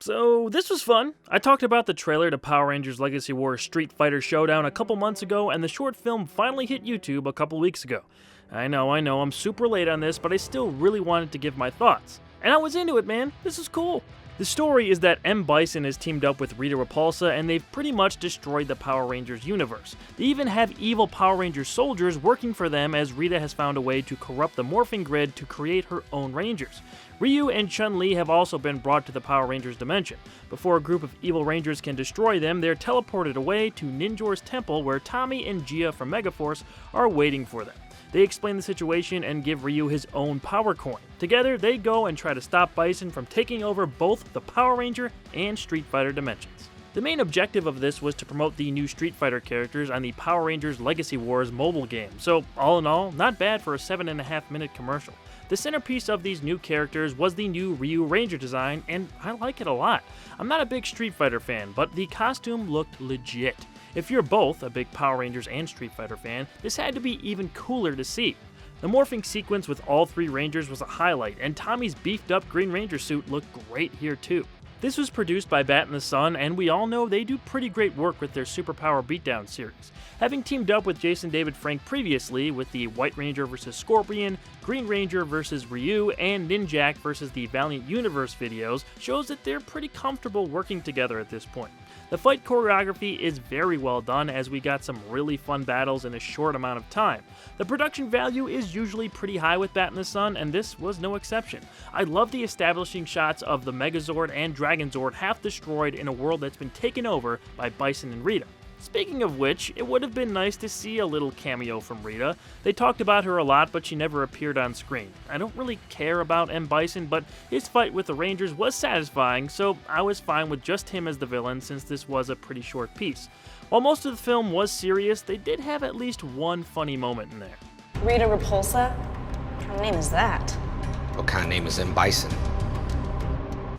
So this was fun. I talked about the trailer to Power Rangers Legacy Wars Street Fighter Showdown a couple months ago, and the short film finally hit YouTube a couple weeks ago. I know, I'm super late on this, but I still really wanted to give my thoughts. And I was into it, man. This is cool. The story is that M. Bison is teamed up with Rita Repulsa, and they've pretty much destroyed the Power Rangers universe. They even have evil Power Ranger soldiers working for them, as Rita has found a way to corrupt the morphing grid to create her own Rangers. Ryu and Chun-Li have also been brought to the Power Rangers dimension. Before a group of evil Rangers can destroy them, they're teleported away to Ninjor's temple, where Tommy and Gia from Megaforce are waiting for them. They explain the situation and give Ryu his own power coin. Together, they go and try to stop Bison from taking over both the Power Ranger and Street Fighter dimensions. The main objective of this was to promote the new Street Fighter characters on the Power Rangers Legacy Wars mobile game, so all in all, not bad for a 7.5-minute commercial. The centerpiece of these new characters was the new Ryu Ranger Design, and I like it a lot. I'm not a big Street Fighter fan, but the costume looked legit. If you're both a big Power Rangers and Street Fighter fan, this had to be even cooler to see. The morphing sequence with all three Rangers was a highlight, and Tommy's beefed up Green Ranger suit looked great here too. This was produced by Bat and the Sun, and we all know they do pretty great work with their Superpower Beatdown series. Having teamed up with Jason David Frank previously with the White Ranger vs. Scorpion, Green Ranger vs. Ryu, and Ninjak vs. the Valiant Universe videos shows that they're pretty comfortable working together at this point. The fight choreography is very well done, as we got some really fun battles in a short amount of time. The production value is usually pretty high with Bat and the Sun, and this was no exception. I love the establishing shots of the Megazord and Dragonzord half destroyed in a world that's been taken over by Bison and Rita. Speaking of which, it would have been nice to see a little cameo from Rita. They talked about her a lot, but she never appeared on screen. I don't really care about M. Bison, but his fight with the Rangers was satisfying, so I was fine with just him as the villain, since this was a pretty short piece. While most of the film was serious, they did have at least one funny moment in there. Rita Repulsa? What kind of name is that? What kind of name is M. Bison?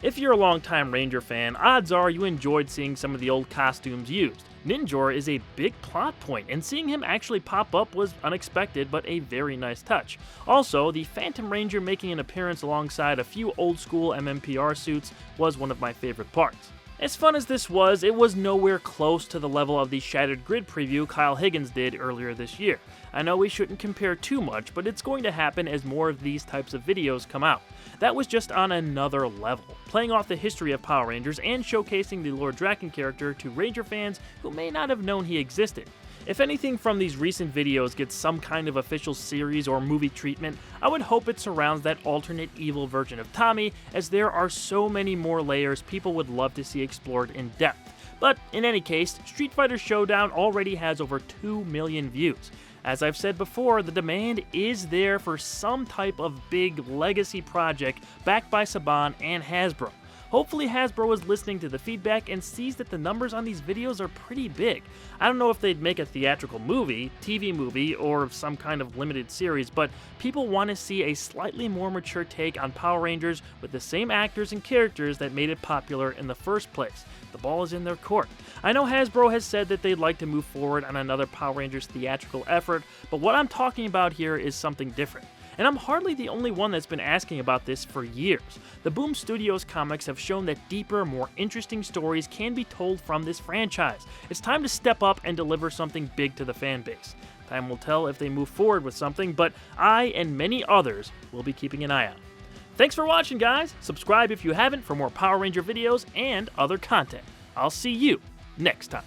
If you're a longtime Ranger fan, odds are you enjoyed seeing some of the old costumes used. Ninjor is a big plot point, and seeing him actually pop up was unexpected, but a very nice touch. Also, the Phantom Ranger making an appearance alongside a few old-school MMPR suits was one of my favorite parts. As fun as this was, it was nowhere close to the level of the Shattered Grid preview Kyle Higgins did earlier this year. I know we shouldn't compare too much, but it's going to happen as more of these types of videos come out. That was just on another level, playing off the history of Power Rangers and showcasing the Lord Drakkon character to Ranger fans who may not have known he existed. If anything from these recent videos gets some kind of official series or movie treatment, I would hope it surrounds that alternate evil version of Tommy, as there are so many more layers people would love to see explored in depth. But in any case, Street Fighter Showdown already has over 2 million views. As I've said before, the demand is there for some type of big legacy project backed by Saban and Hasbro. Hopefully Hasbro is listening to the feedback and sees that the numbers on these videos are pretty big. I don't know if they'd make a theatrical movie, TV movie, or some kind of limited series, but people want to see a slightly more mature take on Power Rangers with the same actors and characters that made it popular in the first place. The ball is in their court. I know Hasbro has said that they'd like to move forward on another Power Rangers theatrical effort, but what I'm talking about here is something different. And I'm hardly the only one that's been asking about this for years. The Boom Studios comics have shown that deeper, more interesting stories can be told from this franchise. It's time to step up and deliver something big to the fan base. Time will tell if they move forward with something, but I and many others will be keeping an eye out. Thanks for watching, guys. Subscribe if you haven't for more Power Ranger videos and other content. I'll see you next time.